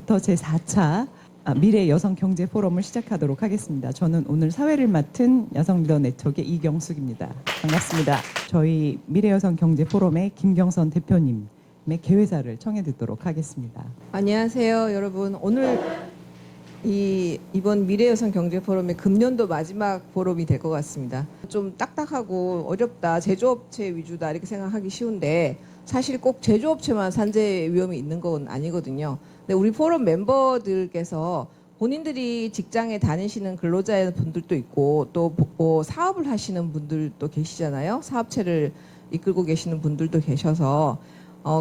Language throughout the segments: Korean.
지금부터 제4차 미래 여성 경제 포럼을 시작하도록 하겠습니다. 저는 오늘 사회를 맡은 여성 리더 네트워크의 이경숙입니다. 반갑습니다. 저희 미래 여성 경제 포럼의 김경선 대표님의 개회사를 청해 듣도록 하겠습니다. 안녕하세요, 여러분. 오늘 이번 미래여성 경제포럼의 금년도 마지막 포럼이 될 것 같습니다. 좀 딱딱하고 어렵다, 제조업체 위주다 이렇게 생각하기 쉬운데 사실 꼭 제조업체만 산재 위험이 있는 건 아니거든요. 근데 우리 포럼 멤버들께서 본인들이 직장에 다니시는 근로자 분들도 있고 또 뭐 사업을 하시는 분들도 계시잖아요. 사업체를 이끌고 계시는 분들도 계셔서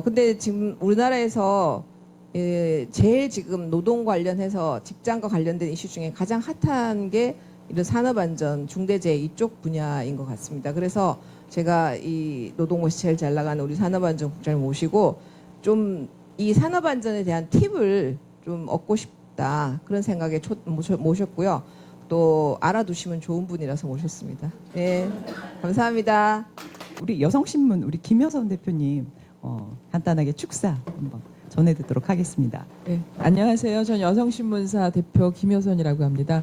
근데 지금 우리나라에서 제일 지금 노동 관련해서 직장과 관련된 이슈 중에 가장 핫한 게 이런 산업안전, 중대재해 이쪽 분야인 것 같습니다. 그래서 제가 이 노동고시 제일 잘 나가는 우리 산업안전국장을 모시고 좀 이 산업안전에 대한 팁을 좀 얻고 싶다 그런 생각에 모셨고요. 또 알아두시면 좋은 분이라서 모셨습니다. 네, 감사합니다. 우리 여성신문 우리 김여선 대표님 간단하게 축사 한번 전해 듣도록 하겠습니다. 네, 안녕하세요. 전 여성신문사 대표 김여선이라고 합니다.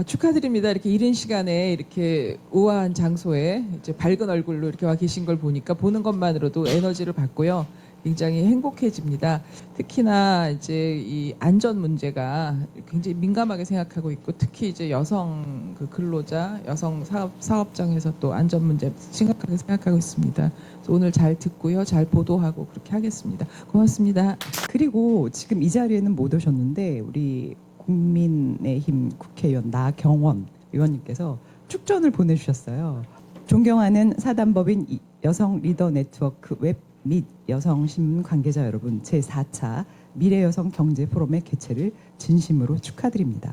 축하드립니다. 이렇게 이른 시간에 이렇게 우아한 장소에 이제 밝은 얼굴로 이렇게 와 계신 걸 보니까 보는 것만으로도 에너지를 받고요. 굉장히 행복해집니다. 특히나 이제 이 안전 문제가 굉장히 민감하게 생각하고 있고 특히 이제 여성 그 근로자, 여성 사업장에서 또 안전 문제 심각하게 생각하고 있습니다. 그래서 오늘 잘 듣고요, 잘 보도하고 그렇게 하겠습니다. 고맙습니다. 그리고 지금 이 자리에는 못 오셨는데 우리 국민의힘 국회의원 나경원 의원님께서 축전을 보내주셨어요. 존경하는 사단법인 여성 리더 네트워크 웹 및 여성신문 관계자 여러분, 제4차 미래여성 경제 포럼의 개최를 진심으로 축하드립니다.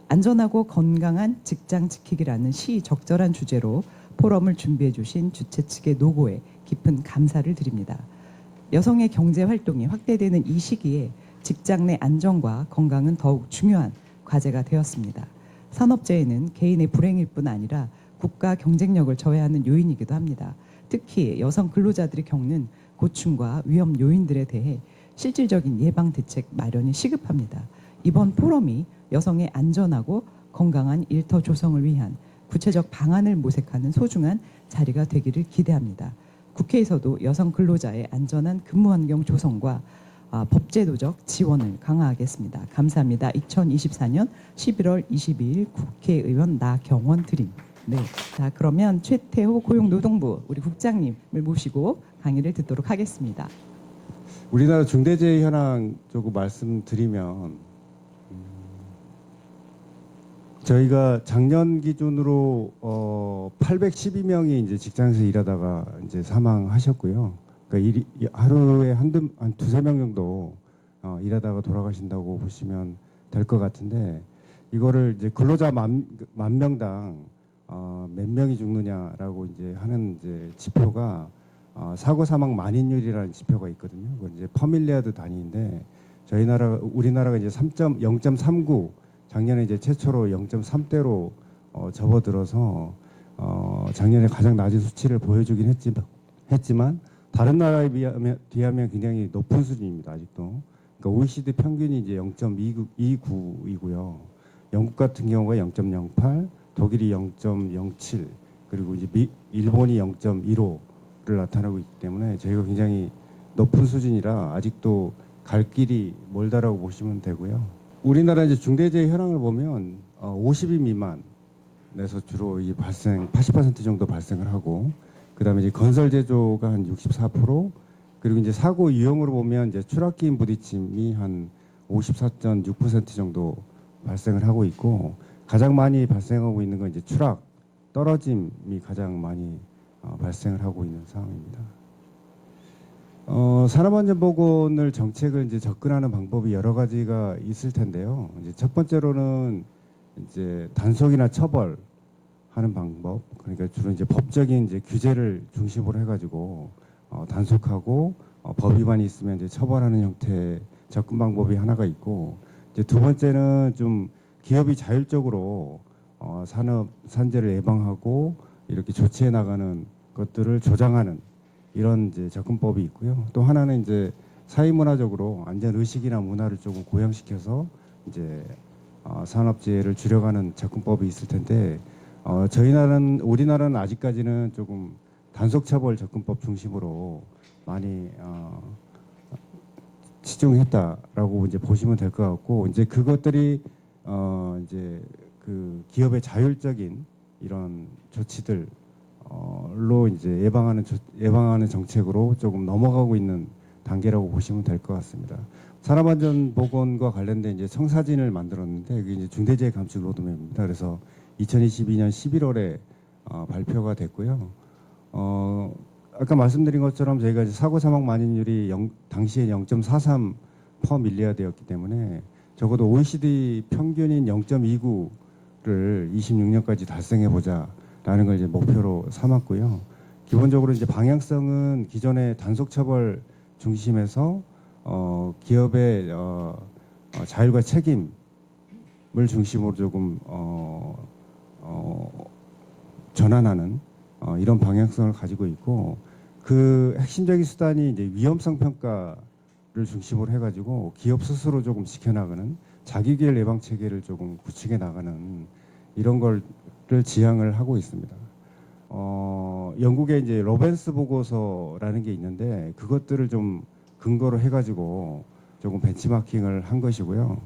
안전하고 건강한 직장 지키기라는 시적절한 주제로 포럼을 준비해 주신 주최 측의 노고에 깊은 감사를 드립니다. 여성의 경제 활동이 확대되는 이 시기에 직장 내 안전과 건강은 더욱 중요한 과제가 되었습니다. 산업재해는 개인의 불행일 뿐 아니라 국가 경쟁력을 저해하는 요인이기도 합니다. 특히 여성 근로자들이 겪는 고충과 위험 요인들에 대해 실질적인 예방 대책 마련이 시급합니다. 이번 포럼이 여성의 안전하고 건강한 일터 조성을 위한 구체적 방안을 모색하는 소중한 자리가 되기를 기대합니다. 국회에서도 여성 근로자의 안전한 근무 환경 조성과 법제도적 지원을 강화하겠습니다. 감사합니다. 2024년 11월 22일 국회의원 나경원 드림. 네, 자 그러면 최태호 고용노동부 우리 국장님을 모시고 강의를 듣도록 하겠습니다. 우리나라 중대재해 현황 조금 말씀드리면 저희가 작년 기준으로 812명이 이제 직장에서 일하다가 이제 사망하셨고요. 그러니까 하루에 한 두세 명 정도 일하다가 돌아가신다고 보시면 될 것 같은데 이거를 이제 근로자 만 명당 몇 명이 죽느냐라고 이제 하는 이제 지표가 사고 사망 만인율이라는 지표가 있거든요. 그건 이제 퍼밀리아드 단위인데 우리나라가 이제 0.39 작년에 이제 최초로 0.3대로 접어들어서 작년에 가장 낮은 수치를 보여주긴 했지만 다른 나라에 비하면 굉장히 높은 수준입니다. 아직도. 그러니까 OECD 평균이 이제 0.29이고요. 영국 같은 경우가 0.08, 독일이 0.07, 그리고 이제 일본이 0.15를 나타나고 있기 때문에 저희가 굉장히 높은 수준이라 아직도 갈 길이 멀다라고 보시면 되고요. 우리나라 이제 중대재해 현황을 보면 50인 미만에서 주로 이 80% 정도 발생을 하고, 그다음에 이제 건설 제조가 한 64%, 그리고 이제 사고 유형으로 보면 이제 추락기인 부딪힘이 한 54.6% 정도 발생을 하고 있고, 가장 많이 발생하고 있는 건 이제 추락, 떨어짐이 가장 많이 발생을 하고 있는 상황입니다. 산업안전보건을 정책을 이제 접근하는 방법이 여러 가지가 있을 텐데요. 이제 첫 번째로는 이제 단속이나 처벌하는 방법, 그러니까 주로 이제 법적인 이제 규제를 중심으로 해가지고 단속하고 법 위반이 있으면 이제 처벌하는 형태의 접근 방법이 하나가 있고, 이제 두 번째는 좀 기업이 자율적으로 산업 산재를 예방하고 이렇게 조치해 나가는 것들을 조장하는 이런 이제 접근법이 있고요. 또 하나는 이제 사회문화적으로 안전 의식이나 문화를 조금 고양시켜서 이제 산업재해를 줄여가는 접근법이 있을 텐데 우리나라는 아직까지는 조금 단속처벌 접근법 중심으로 많이 치중했다라고 이제 보시면 될 것 같고 이제 그것들이 이제 그 기업의 자율적인 이런 조치들로 이제 예방하는 정책으로 조금 넘어가고 있는 단계라고 보시면 될 것 같습니다. 산업안전보건과 관련된 이제 청사진을 만들었는데 그게 이제 중대재해감축 로드맵입니다. 그래서 2022년 11월에 발표가 됐고요. 아까 말씀드린 것처럼 저희가 이제 사고 사망 만인율이 당시에 0.43 퍼 밀리아드였기 때문에 적어도 OECD 평균인 0.29를 26년까지 달성해 보자라는 걸 이제 목표로 삼았고요. 기본적으로 이제 방향성은 기존의 단속 처벌 중심에서 기업의 자율과 책임을 중심으로 조금 전환하는 이런 방향성을 가지고 있고 그 핵심적인 수단이 이제 위험성 평가를 중심으로 해가지고 기업 스스로 조금 지켜나가는 자기계열 예방 체계를 조금 구축해 나가는 이런 거를 지향을 하고 있습니다. 영국의 이제 로벤스 보고서라는 게 있는데 그것들을 좀 근거로 해가지고 조금 벤치마킹을 한 것이고요.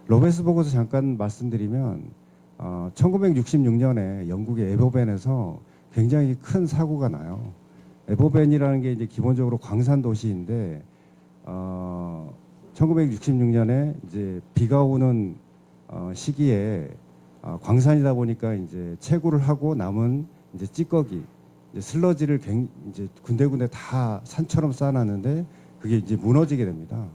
로벤스 보고서 잠깐 말씀드리면 1966년에 영국의 에버벤에서 굉장히 큰 사고가 나요. 에버벤이라는 게 이제 기본적으로 광산 도시인데 1966년에 이제 비가 오는 시기에 광산이다 보니까 이제 채굴을 하고 남은 이제 찌꺼기, 이제 슬러지를 이제 군데군데 다 산처럼 쌓아놨는데 그게 이제 무너지게 됩니다.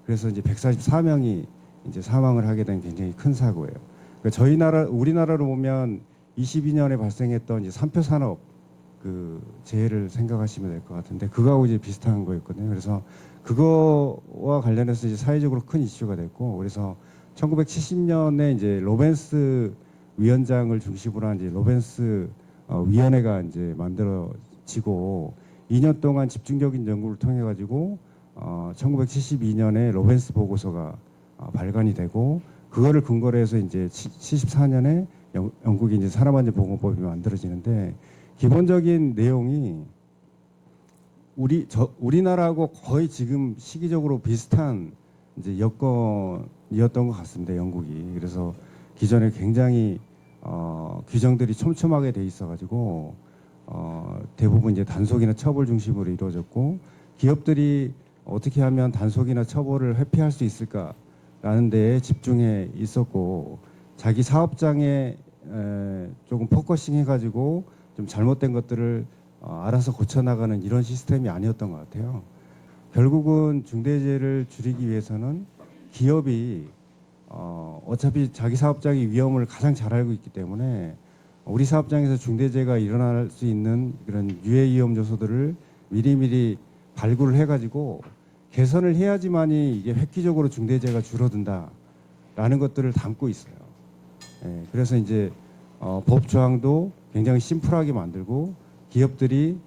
그래서 이제 144명이 이제 사망을 하게 된 굉장히 큰 사고예요. 그러니까 우리나라로 보면 22년에 발생했던 이제 삼표 산업 그 재해를 생각하시면 될 것 같은데 그거하고 이제 비슷한 거였거든요. 그래서 그거와 관련해서 이제 사회적으로 큰 이슈가 됐고 그래서 1970년에 이제 로벤스 위원장을 중심으로 한 이제 로벤스 위원회가 이제 만들어지고 2년 동안 집중적인 연구를 통해 가지고 1972년에 로벤스 보고서가 발간이 되고 그거를 근거로 해서 이제 74년에 영국이 이제 산업안전보건법이 만들어지는데 기본적인 내용이 우리나라하고 거의 지금 시기적으로 비슷한 이제 여건이었던 것 같습니다. 영국이. 그래서 기존에 굉장히 규정들이 촘촘하게 돼 있어가지고 대부분 이제 단속이나 처벌 중심으로 이루어졌고 기업들이 어떻게 하면 단속이나 처벌을 회피할 수 있을까라는 데에 집중해 있었고 자기 사업장에 조금 포커싱 해가지고 좀 잘못된 것들을 알아서 고쳐나가는 이런 시스템이 아니었던 것 같아요. 결국은 중대재해를 줄이기 위해서는 기업이 어차피 자기 사업장의 위험을 가장 잘 알고 있기 때문에 우리 사업장에서 중대재해가 일어날 수 있는 그런 유해 위험 요소들을 미리미리 발굴을 해가지고 개선을 해야지만이 이게 획기적으로 중대재해가 줄어든다라는 것들을 담고 있어요. 그래서 이제 법 조항도 굉장히 심플하게 만들고 기업들이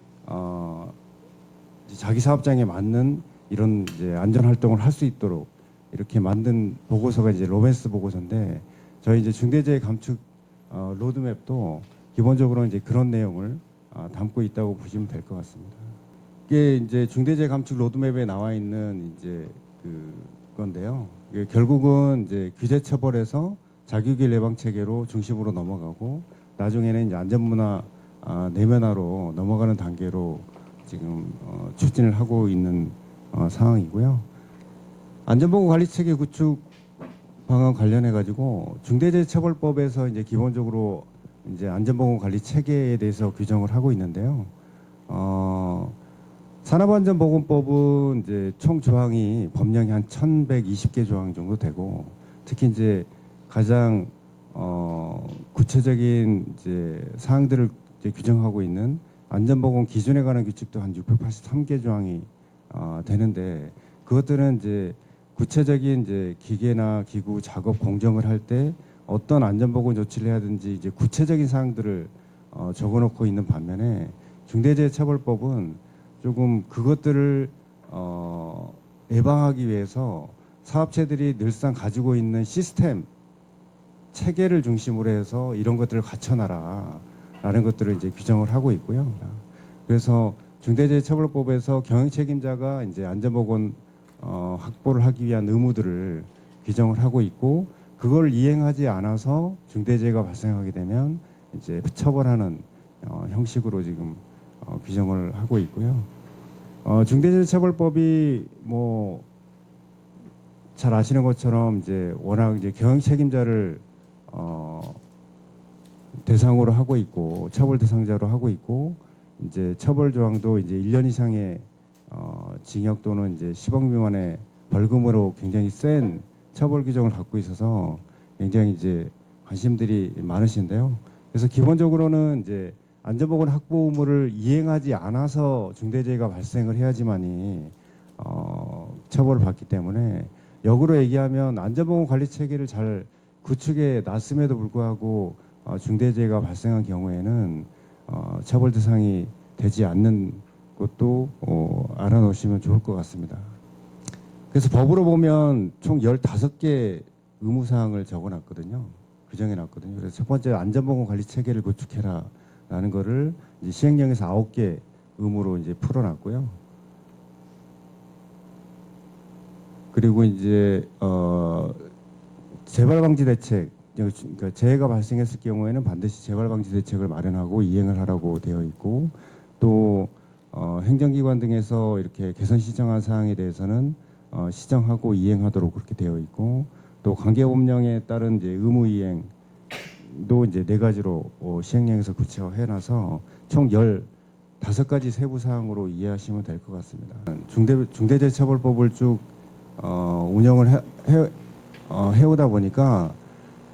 자기 사업장에 맞는 이런 이제 안전 활동을 할 수 있도록 이렇게 만든 보고서가 이제 로벤스 보고서인데 저희 이제 중대재해 감축 로드맵도 기본적으로 이제 그런 내용을 담고 있다고 보시면 될 것 같습니다. 이게 이제 중대재해 감축 로드맵에 나와 있는 이제 그건데요. 이게 결국은 이제 규제 처벌에서 자기계열 예방 체계로 중심으로 넘어가고 나중에는 이제 안전문화 내면화로 넘어가는 단계로 지금 추진을 하고 있는 상황이고요. 안전보건관리체계 구축 방안 관련해 가지고 중대재해처벌법에서 이제 기본적으로 이제 안전보건관리 체계에 대해서 규정을 하고 있는데요. 산업안전보건법은 이제 총 조항이 법령이 한 1,120개 조항 정도 되고 특히 이제 가장 구체적인 이제 사항들을 이제 규정하고 있는 안전보건 기준에 관한 규칙도 한 683개 조항이 되는데 그것들은 이제 구체적인 이제 기계나 기구 작업 공정을 할 때 어떤 안전보건 조치를 해야 되는지 이제 구체적인 사항들을 적어놓고 있는 반면에 중대재해처벌법은 조금 그것들을 예방하기 위해서 사업체들이 늘상 가지고 있는 시스템 체계를 중심으로 해서 이런 것들을 갖춰놔라라는 것들을 이제 규정을 하고 있고요. 그래서 중대재해처벌법에서 경영 책임자가 이제 안전보건 확보를 하기 위한 의무들을 규정을 하고 있고, 그걸 이행하지 않아서 중대재해가 발생하게 되면 이제 처벌하는 형식으로 지금 규정을 하고 있고요. 중대재해처벌법이 뭐 잘 아시는 것처럼 이제 워낙 이제 경영 책임자를 대상으로 하고 있고 처벌 대상자로 하고 있고, 이제 처벌 조항도 이제 1년 이상의 징역 또는 이제 10억 미만의 벌금으로 굉장히 센 처벌 규정을 갖고 있어서 굉장히 이제 관심들이 많으신데요. 그래서 기본적으로는 이제 안전보건 확보 의무를 이행하지 않아서 중대재해가 발생을 해야지만이 처벌을 받기 때문에, 역으로 얘기하면 안전보건 관리 체계를 잘 구축해 놨음에도 불구하고 중대재해가 발생한 경우에는 처벌 대상이 되지 않는 것도 알아놓으시면 좋을 것 같습니다. 그래서 법으로 보면 총 15개 의무사항을 적어놨거든요. 규정해놨거든요. 그래서 첫 번째 안전보건 관리 체계를 구축해라 라는 거를 이제 시행령에서 9개 의무로 이제 풀어놨고요. 그리고 이제 재발방지 대책, 그러니까 재해가 발생했을 경우에는 반드시 재발방지 대책을 마련하고 이행을 하라고 되어 있고, 또 행정기관 등에서 이렇게 개선 시정한 사항에 대해서는 시정하고 이행하도록 그렇게 되어 있고, 또 관계법령에 따른 이제 의무 이행도 이제 4가지로 시행령에서 구체화해놔서 총 15가지 세부 사항으로 이해하시면 될 것 같습니다. 중대재해처벌법을 쭉 운영을 해오다 보니까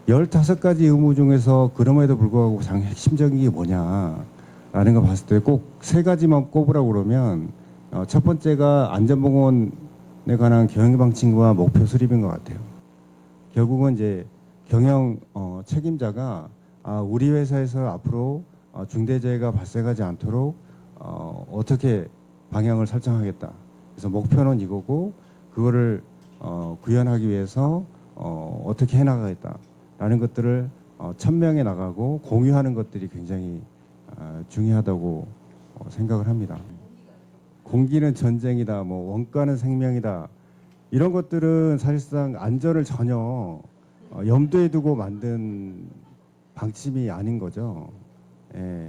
15가지 의무 중에서 그럼에도 불구하고 가장 핵심적인 게 뭐냐라는 거 봤을 때 꼭 3가지만 꼽으라고 그러면 첫 번째가 안전보건에 관한 경영 방침과 목표 수립인 것 같아요. 결국은 이제 경영 책임자가 우리 회사에서 앞으로 중대재해가 발생하지 않도록 어떻게 방향을 설정하겠다. 그래서 목표는 이거고, 그거를 구현하기 위해서 어떻게 해나가겠다라는 것들을 천명해 나가고 공유하는 것들이 굉장히 중요하다고 생각을 합니다. 공기는 전쟁이다, 뭐 원가는 생명이다, 이런 것들은 사실상 안전을 전혀 염두에 두고 만든 방침이 아닌 거죠. 예.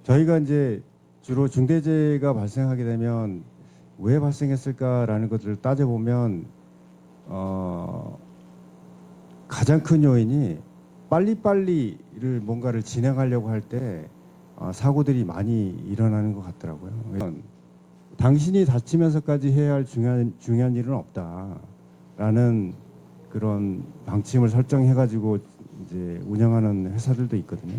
저희가 이제 주로 중대재해가 발생하게 되면 왜 발생했을까라는 것들을 따져보면 가장 큰 요인이 빨리빨리를 뭔가를 진행하려고 할 때 사고들이 많이 일어나는 것 같더라고요. 당신이 다치면서까지 해야 할 중요한 일은 없다라는 그런 방침을 설정해가지고 이제 운영하는 회사들도 있거든요.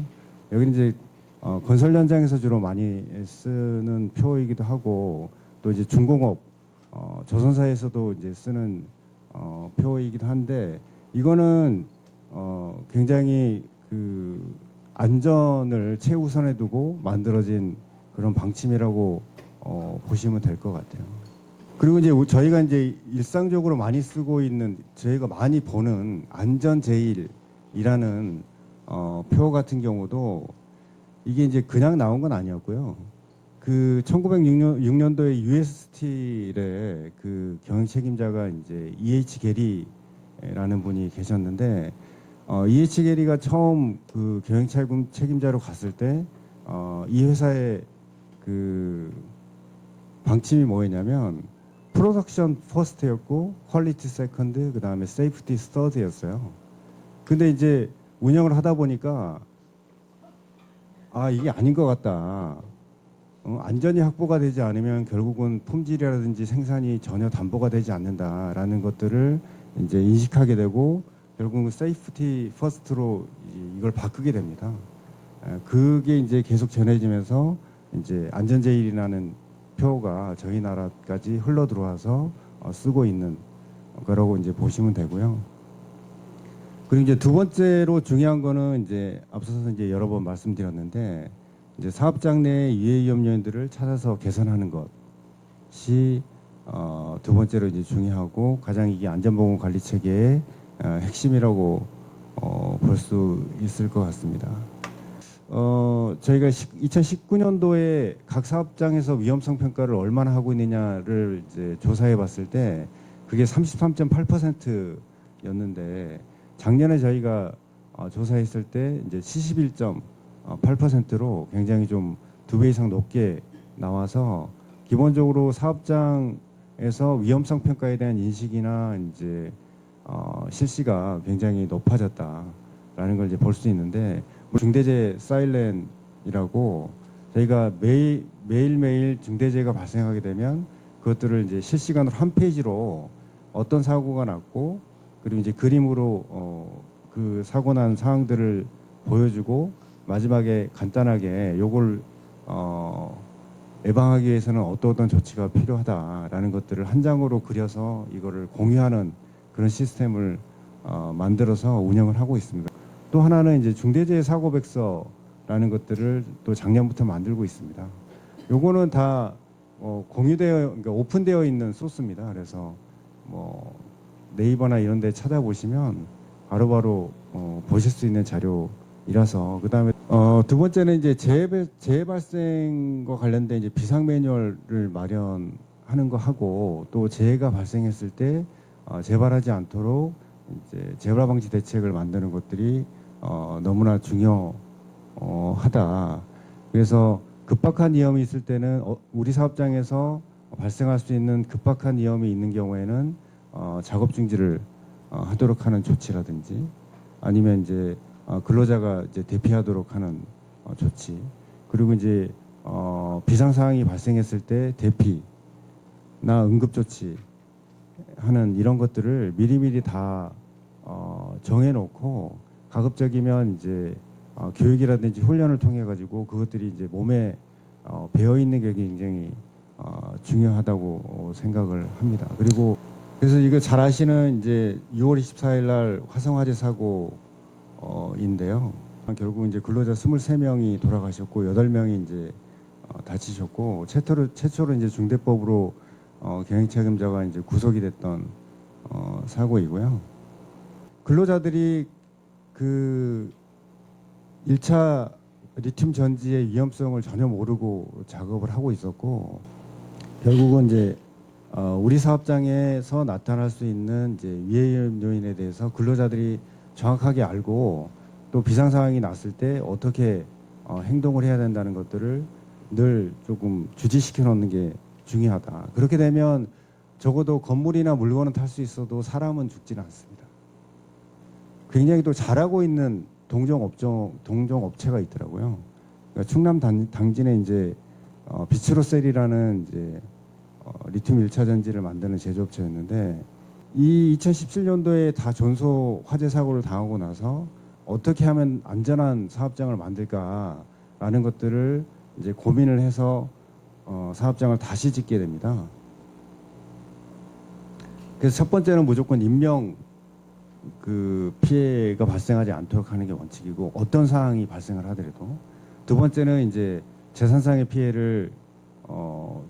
여기는 이제 건설 현장에서 주로 많이 쓰는 표이기도 하고, 또 이제 중공업, 조선사에서도 이제 쓰는 표이기도 한데, 이거는 굉장히 그 안전을 최우선에 두고 만들어진 그런 방침이라고 보시면 될 것 같아요. 그리고 이제 저희가 이제 일상적으로 많이 쓰고 있는, 저희가 많이 보는 안전제일이라는 표 같은 경우도 이게 이제 그냥 나온 건 아니었고요. 그 1906년도에 USST의 그 경영 책임자가 이제 E.H. 게리라는 분이 계셨는데, E.H. 게리가 처음 그 경영 책임자로 갔을 때 이 회사의 그 방침이 뭐였냐면 프로덕션 퍼스트였고 퀄리티 세컨드, 그 다음에 세이프티 서드였어요. 근데 이제 운영을 하다 보니까 이게 아닌 것 같다. 안전이 확보가 되지 않으면 결국은 품질이라든지 생산이 전혀 담보가 되지 않는다라는 것들을 이제 인식하게 되고, 결국은 세이프티 퍼스트로 이걸 바꾸게 됩니다. 그게 이제 계속 전해지면서 이제 안전제일이라는 표가 저희 나라까지 흘러 들어와서 쓰고 있는 거라고 이제 보시면 되고요. 그리고 이제 두 번째로 중요한 거는 이제 앞서서 이제 여러 번 말씀드렸는데, 이제 사업장 내 유해 위험 요인들을 찾아서 개선하는 것이 두 번째로 이제 중요하고 가장 이게 안전보건 관리 체계의 핵심이라고 볼 수 있을 것 같습니다. 저희가 2019년도에 각 사업장에서 위험성 평가를 얼마나 하고 있느냐를 이제 조사해 봤을 때 그게 33.8%였는데 작년에 저희가 조사했을 때 이제 71.8%로 굉장히 좀 2배 이상 높게 나와서 기본적으로 사업장에서 위험성 평가에 대한 인식이나 이제 실시가 굉장히 높아졌다라는 걸 이제 볼 수 있는데 중대재해 사일렌이라고 저희가 매일매일 중대재해가 발생하게 되면 그것들을 이제 실시간으로 한 페이지로 어떤 사고가 났고 그리고 이제 그림으로 그 사고 난 상황들을 보여주고 마지막에 간단하게 요걸 예방하기 위해서는 어떤 조치가 필요하다라는 것들을 한 장으로 그려서 이거를 공유하는 그런 시스템을 만들어서 운영을 하고 있습니다. 또 하나는 이제 중대재해 사고백서라는 것들을 또 작년부터 만들고 있습니다. 요거는 다 그러니까 오픈되어 있는 소스입니다. 그래서 뭐 네이버나 이런 데 찾아보시면 바로바로 보실 수 있는 자료이라서 그다음에 두 번째는 이제 재해 발생과 관련된 이제 비상 매뉴얼을 마련하는 거 하고 또 재해가 발생했을 때 재발하지 않도록 이제 재발 방지 대책을 만드는 것들이 너무나 중요하다. 그래서 급박한 위험이 있을 때는 우리 사업장에서 발생할 수 있는 급박한 위험이 있는 경우에는 작업 중지를 하도록 하는 조치라든지 아니면 이제 근로자가 이제 대피하도록 하는 조치 그리고 이제 비상 상황이 발생했을 때 대피나 응급 조치 하는 이런 것들을 미리미리 다 정해놓고 가급적이면 이제 교육이라든지 훈련을 통해 가지고 그것들이 이제 몸에 배어 있는 게 굉장히 중요하다고 생각을 합니다. 그리고 그래서 이거 잘 아시는 이제 6월 24일 날 화성 화재 사고인데요. 결국 이제 근로자 23명이 돌아가셨고 8명이 이제 다치셨고 최초로 이제 중대법으로 경영 책임자가 이제 구속이 됐던 사고이고요. 근로자들이 그 1차 리튬 전지의 위험성을 전혀 모르고 작업을 하고 있었고 결국은 이제 우리 사업장에서 나타날 수 있는 이제 위험 요인에 대해서 근로자들이 정확하게 알고 또 비상 상황이 났을 때 어떻게 행동을 해야 된다는 것들을 늘 조금 주지시켜 놓는 게 중요하다. 그렇게 되면 적어도 건물이나 물건은 탈 수 있어도 사람은 죽지는 않습니다. 굉장히 또 잘하고 있는 동종 업체가 있더라고요. 그러니까 충남 당진에 이제 비츠로셀이라는 이제 리튬 1차 전지를 만드는 제조업체였는데 이 2017년도에 다 전소 화재 사고를 당하고 나서 어떻게 하면 안전한 사업장을 만들까라는 것들을 이제 고민을 해서 사업장을 다시 짓게 됩니다. 그래서 첫 번째는 무조건 인명 그 피해가 발생하지 않도록 하는 게 원칙이고 어떤 상황이 발생을 하더라도 두 번째는 이제 재산상의 피해를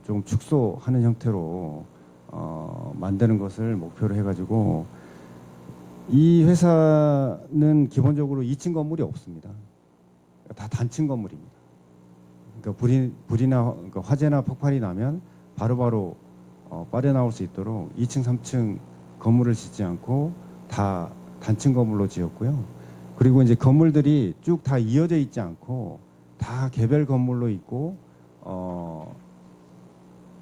좀 축소하는 형태로 만드는 것을 목표로 해가지고 이 회사는 기본적으로 2층 건물이 없습니다. 다 단층 건물입니다. 그러니까 불이나 그러니까 화재나 폭발이 나면 바로바로 빠져나올 수 있도록 2층, 3층 건물을 짓지 않고 다 단층 건물로 지었고요. 그리고 이제 건물들이 쭉 다 이어져 있지 않고 다 개별 건물로 있고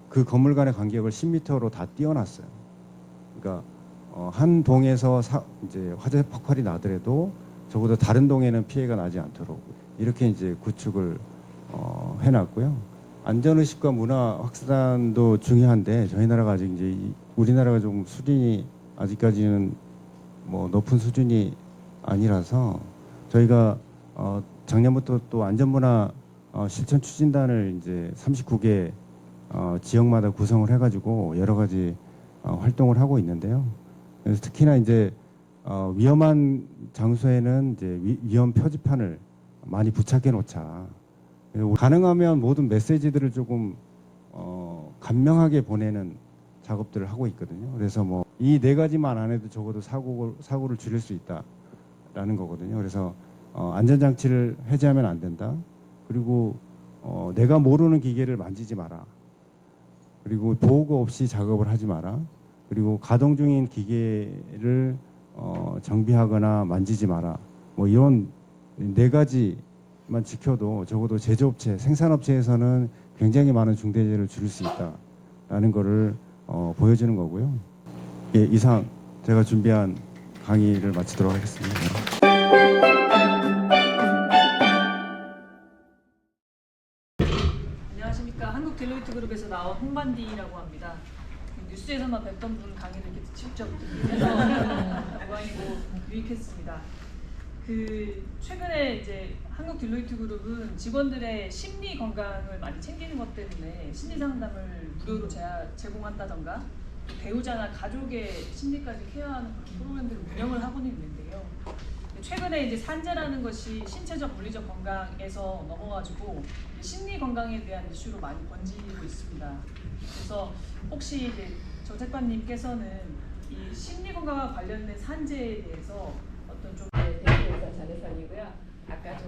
그 건물 간의 간격을 10m로 다 띄워놨어요. 그러니까 한 동에서 이제 화재 폭발이 나더라도 적어도 다른 동에는 피해가 나지 않도록 이렇게 이제 구축을 해놨고요. 안전의식과 문화 확산도 중요한데 저희 나라가 아직 이제 우리나라가 좀 수준이 아직까지는 뭐 높은 수준이 아니라서 저희가 작년부터 또 안전문화 실천 추진단을 이제 39개 지역마다 구성을 해가지고 여러 가지 활동을 하고 있는데요. 그래서 특히나 이제 위험한 장소에는 이제 위험 표지판을 많이 부착해 놓자. 가능하면 모든 메시지들을 조금 간명하게 보내는 작업들을 하고 있거든요. 그래서 뭐 이 네 가지만 안 해도 적어도 사고를 줄일 수 있다라는 거거든요. 그래서 안전장치를 해제하면 안 된다. 그리고 내가 모르는 기계를 만지지 마라. 그리고 보호구 없이 작업을 하지 마라. 그리고 가동 중인 기계를 정비하거나 만지지 마라. 뭐 이런 네 가지만 지켜도 적어도 제조업체, 생산업체에서는 굉장히 많은 중대재해를 줄일 수 있다라는 거를 보여주는 거고요. 예, 이상 제가 준비한 강의를 마치도록 하겠습니다. 안녕하십니까. 한국 딜로이트 그룹에서 나온 홍반디라고 합니다. 뉴스에서만 뵙던 분 강의를 이렇게 직접 듣기해서 영광이고 유익했습니다. 최근에 이제 한국 딜로이트 그룹은 직원들의 심리 건강을 많이 챙기는 것 때문에 심리 상담을 무료로 제공한다던가 또 배우자나 가족의 심리까지 케어하는 그런 프로그램들을 운영을 하고는 있는데요. 최근에 이제 산재라는 것이 신체적, 물리적 건강에서 넘어가지고 심리 건강에 대한 이슈로 많이 번지고 있습니다. 그래서 혹시 이제 정책관님께서는 이 심리 건강과 관련된 산재에 대해서 어떤 좀 대표이사 전혜선이고요. 아까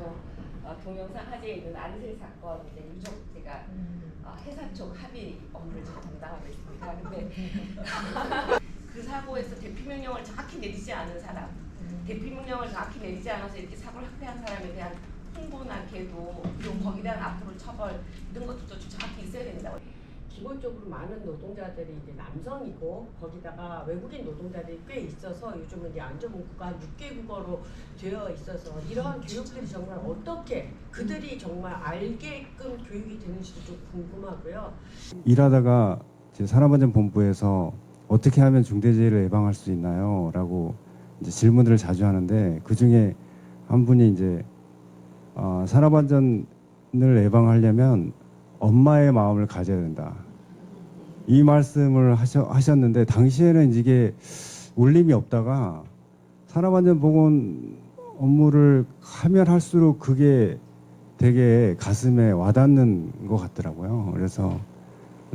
동영상 화제에 있는 안세 사건 이제 유족 제가 회사 쪽 합의 업무를 좀 담당하고 있습니다. 근데 그 사고에서 대피 명령을 정확히 내리지 않은 사람, 대피 명령을 정확히 내리지 않아서 이렇게 사고를 확대한 사람에 대한 홍보나 계도, 그리고 거기에 대한 앞으로 처벌 이런 것도 정확히 있어야 된다. 기본적으로 많은 노동자들이 이제 남성이고 거기다가 외국인 노동자들이 꽤 있어서 요즘은 이제 안전문구가 한 6개 국어로 되어 있어서 이러한 교육들이 정말 어떻게 그들이 정말 알게끔 교육이 되는지도 좀 궁금하고요. 일하다가 이제 산업안전본부에서 어떻게 하면 중대재해를 예방할 수 있나요? 라고 이제 질문들을 자주 하는데 그 중에 한 분이 이제 산업안전을 예방하려면 엄마의 마음을 가져야 된다. 이 말씀을 하셨는데 당시에는 이게 울림이 없다가 산업안전보건 업무를 하면 할수록 그게 되게 가슴에 와닿는 것 같더라고요. 그래서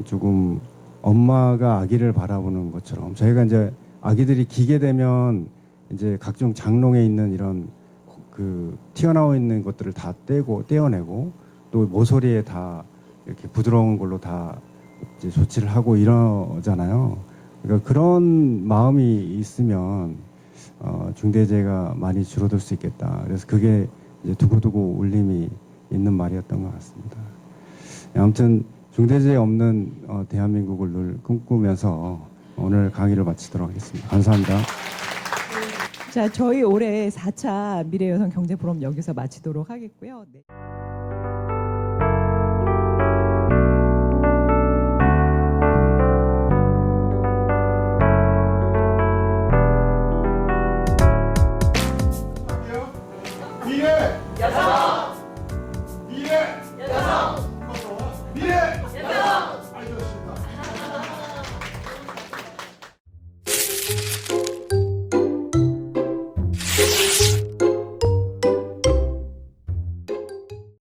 조금 엄마가 아기를 바라보는 것처럼 저희가 이제 아기들이 기게 되면 이제 각종 장롱에 있는 이런 그 튀어나와 있는 것들을 다 떼어내고 또 모서리에 다 이렇게 부드러운 걸로 다 이제 조치를 하고 이러잖아요. 그러니까 그런 마음이 있으면 중대재해가 많이 줄어들 수 있겠다. 그래서 그게 이제 두고두고 울림이 있는 말이었던 것 같습니다. 아무튼 중대재해 없는 대한민국을 늘 꿈꾸면서 오늘 강의를 마치도록 하겠습니다. 감사합니다. 자, 저희 올해 4차 미래여성 경제 포럼 여기서 마치도록 하겠고요. 네.